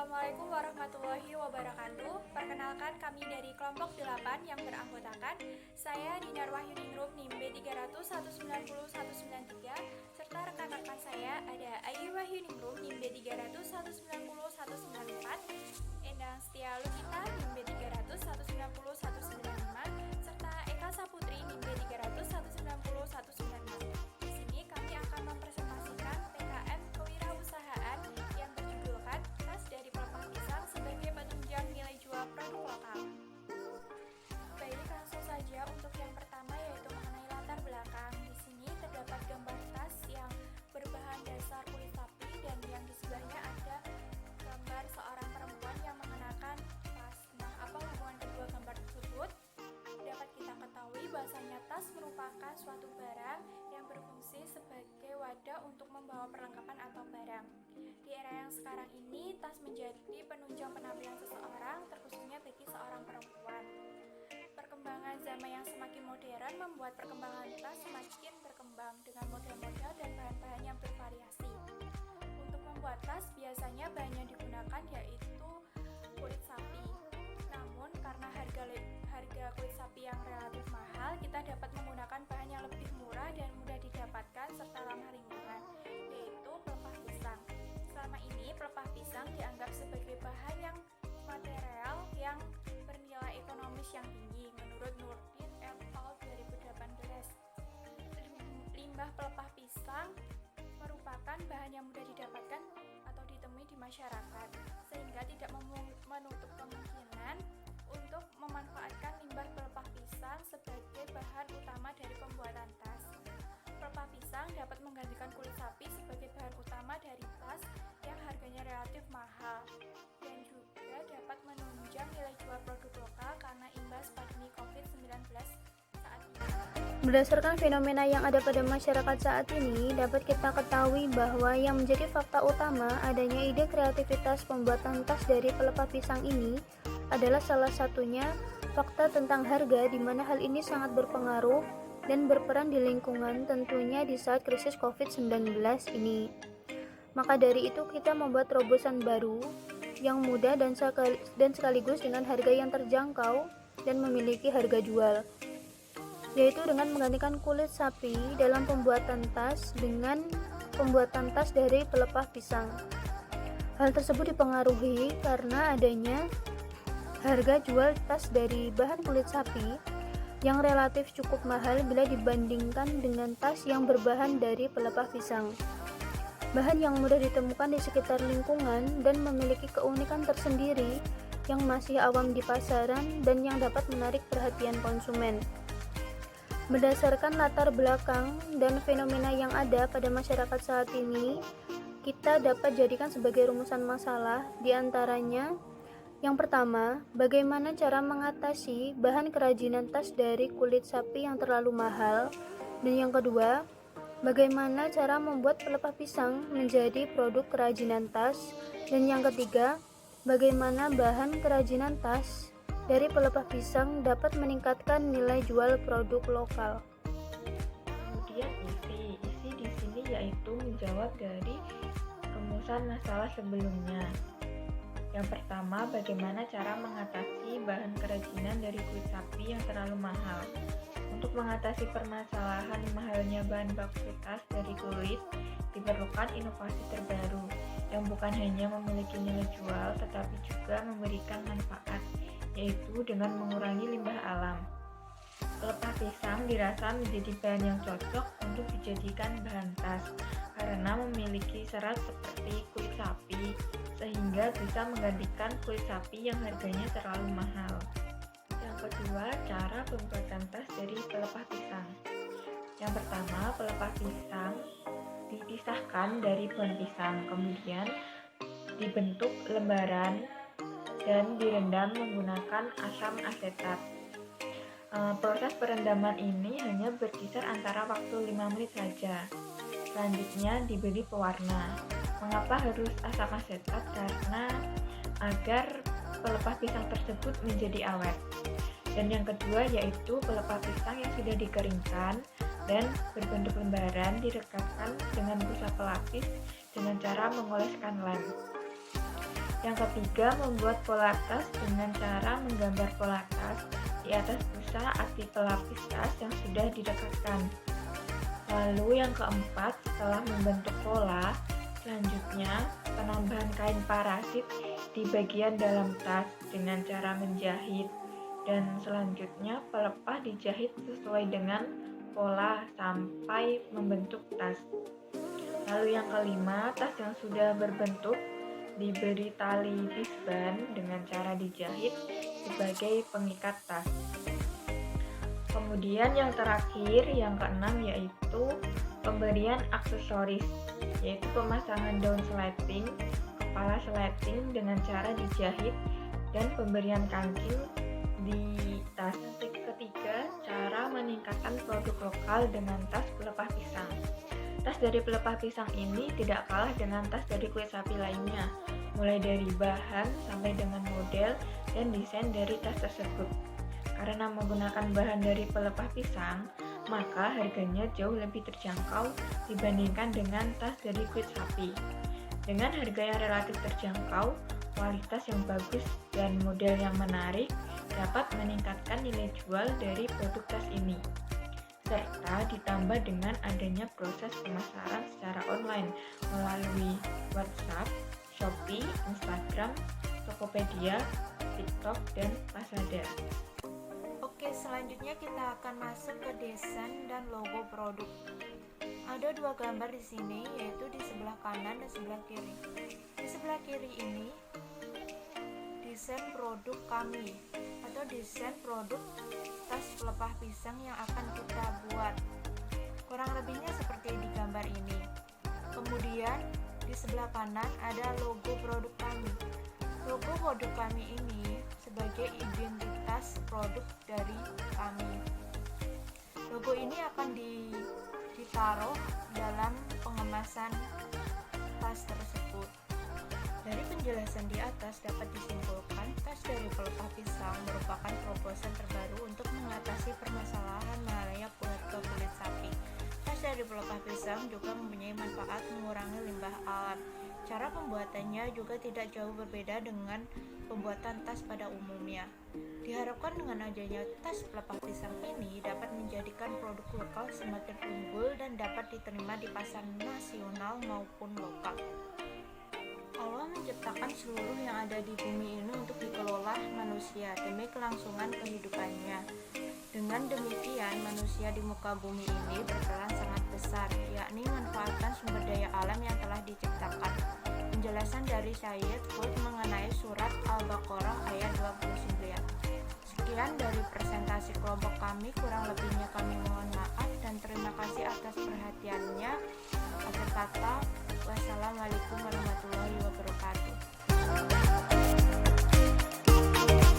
Assalamualaikum warahmatullahi wabarakatuh. Perkenalkan, kami dari kelompok 8 yang beranggotakan saya Dinar Wahyuningrum NIM B300190193 serta rekan-rekan saya ada Ayu Wahyuningrum NIM B300190194, Endang Setia Lukita NIM B300190195 serta Eka Saputri NIM B300190196. Di sini kami akan mempresentasikan PKM Kewirausahaan yang berjudulkan Tas dari Pelepah Pisang sebagai penunjang nilai jual produk lokal. Baik, langsung saja untuk yang pertama yaitu mengenai latar belakang. Di sini terdapat gambar tas yang berbahan dasar kulit sapi dan yang di sebelahnya ada gambar seorang perempuan yang mengenakan tas. Nah, apa hubungan kedua gambar tersebut? Dapat kita ketahui bahwasanya tas merupakan suatu barang yang berfungsi sebagai wadah untuk membawa perlengkapan atau barang. Di era yang sekarang ini, tas menjadi penunjang penampilan seseorang, terkhususnya bagi seorang perempuan. Perkembangan zaman yang semakin modern membuat perkembangan tas semakin berkembang dengan model-model dan bahan-bahan yang bervariasi. Untuk membuat tas, biasanya bahan yang digunakan yaitu kulit sapi. Namun, karena harga kulit sapi yang relatif mahal, kita dapat menggunakan bahan yang lebih murah dan mudah didapatkan serta ramah lingkungan, yaitu pelepah pisang. Selama ini, pelepah pisang dianggap sebagai bahan yang material yang bernilai ekonomis yang tinggi. Menurut Nurdin et al. 2018, limbah pelepah pisang merupakan bahan yang mudah didapatkan atau ditemui di masyarakat, sehingga tidak menutup kemungkinan untuk memanfaatkan limbah pelepah pisang sebagai bahan utama dari pembuatan tas. Pelepah pisang dapat menggantikan kulit sapi sebagai bahan utama dari tas yang harganya relatif mahal dan juga dapat menunjang nilai jual produk lokal karena imbas pandemi COVID-19 saat ini. Berdasarkan fenomena yang ada pada masyarakat saat ini, dapat kita ketahui bahwa yang menjadi fakta utama adanya ide kreativitas pembuatan tas dari pelepah pisang ini adalah salah satunya fakta tentang harga, di mana hal ini sangat berpengaruh dan berperan di lingkungan, tentunya di saat krisis COVID-19 ini. Maka dari itu kita membuat terobosan baru yang mudah dan sekaligus dengan harga yang terjangkau dan memiliki harga jual, yaitu dengan menggantikan kulit sapi dalam pembuatan tas dengan pembuatan tas dari pelepah pisang. Hal tersebut dipengaruhi karena adanya harga jual tas dari bahan kulit sapi yang relatif cukup mahal bila dibandingkan dengan tas yang berbahan dari pelepah pisang. Bahan yang mudah ditemukan di sekitar lingkungan dan memiliki keunikan tersendiri yang masih awam di pasaran dan yang dapat menarik perhatian konsumen. Berdasarkan latar belakang dan fenomena yang ada pada masyarakat saat ini, kita dapat jadikan sebagai rumusan masalah, diantaranya yang pertama, bagaimana cara mengatasi bahan kerajinan tas dari kulit sapi yang terlalu mahal, dan yang kedua, bagaimana cara membuat pelepah pisang menjadi produk kerajinan tas, dan yang ketiga, bagaimana bahan kerajinan tas dari pelepah pisang dapat meningkatkan nilai jual produk lokal. Kemudian isi di sini yaitu menjawab dari rumusan masalah sebelumnya. Yang pertama, bagaimana cara mengatasi bahan kerajinan dari kulit sapi yang terlalu mahal. Untuk mengatasi permasalahan mahalnya bahan baku tas dari kulit, diperlukan inovasi terbaru yang bukan hanya memiliki nilai jual tetapi juga memberikan manfaat, yaitu dengan mengurangi limbah alam. Pelepah pisang dirasa menjadi bahan yang cocok untuk dijadikan bahan tas karena memiliki serat seperti kulit sapi, sehingga bisa menggantikan kulit sapi yang harganya terlalu mahal. Yang kedua, cara pembuatan tas dari pelepah pisang. Yang pertama, pelepah pisang dipisahkan dari pohon pisang, kemudian dibentuk lembaran dan direndam menggunakan asam asetat. Proses perendaman ini hanya berkisar antara waktu 5 menit saja. Selanjutnya diberi pewarna. Mengapa harus asam asetat? Karena agar pelepah pisang tersebut menjadi awet. Dan yang kedua yaitu pelepah pisang yang sudah dikeringkan dan berbentuk lembaran direkatkan dengan busa pelapis dengan cara mengoleskan lem. Yang ketiga, membuat pola tas dengan cara menggambar pola tas di atas busa aktif pelapis tas yang sudah didekatkan. Lalu yang keempat, setelah membentuk pola, selanjutnya penambahan kain parasit di bagian dalam tas dengan cara menjahit, dan selanjutnya pelepah dijahit sesuai dengan pola sampai membentuk tas. Lalu yang kelima, tas yang sudah berbentuk diberi tali disban dengan cara dijahit sebagai pengikat tas. Kemudian yang terakhir, yang keenam, yaitu pemberian aksesoris, yaitu pemasangan daun sleting, kepala sleting dengan cara dijahit, dan pemberian kancing di tas. Ketiga, cara meningkatkan produk lokal dengan tas pelepah pisang. Tas dari pelepah pisang ini tidak kalah dengan tas dari kulit sapi lainnya, mulai dari bahan sampai dengan model dan desain dari tas tersebut. Karena menggunakan bahan dari pelepah pisang, maka harganya jauh lebih terjangkau dibandingkan dengan tas dari kulit sapi. Dengan harga yang relatif terjangkau, kualitas yang bagus, dan model yang menarik dapat meningkatkan nilai jual dari produk tas ini. Serta ditambah dengan adanya proses pemasaran secara online melalui WhatsApp, Shopee, Instagram, Tokopedia, TikTok, dan Lazada. Oke, selanjutnya kita akan masuk ke desain dan logo produk. Ada dua gambar di sini, yaitu di sebelah kanan dan sebelah kiri. Di sebelah kiri ini desain produk kami atau desain produk tas pelepah pisang yang akan kita buat. Kurang lebihnya seperti di gambar ini. Kemudian di sebelah kanan ada logo produk kami. Logo produk kami ini sebagai identitas produk dari kami. Logo ini akan ditaruh dalam pengemasan tas tersebut. Dari penjelasan di atas dapat disimpulkan tas dari pelepah pisang merupakan terobosan terbaru untuk mengatasi permasalahan malaria kulit sapi. Tas dari pelepah pisang juga mempunyai manfaat mengurangi limbah alam. Cara pembuatannya juga tidak jauh berbeda dengan pembuatan tas pada umumnya. Diharapkan dengan adanya tas pelepah pisang ini dapat menjadikan produk lokal semakin unggul dan dapat diterima di pasar nasional maupun lokal. Allah menciptakan seluruh yang ada di bumi ini untuk dikelola manusia demi kelangsungan kehidupannya. Dengan demikian, manusia di muka bumi ini berperan sangat besar, yakni memanfaatkan sumber daya alam yang telah diciptakan. Penjelasan dari Syed Qutb mengenai surat Al-Baqarah ayat 29. Sekian dari presentasi kelompok kami, kurang lebihnya kami mohon maaf dan terima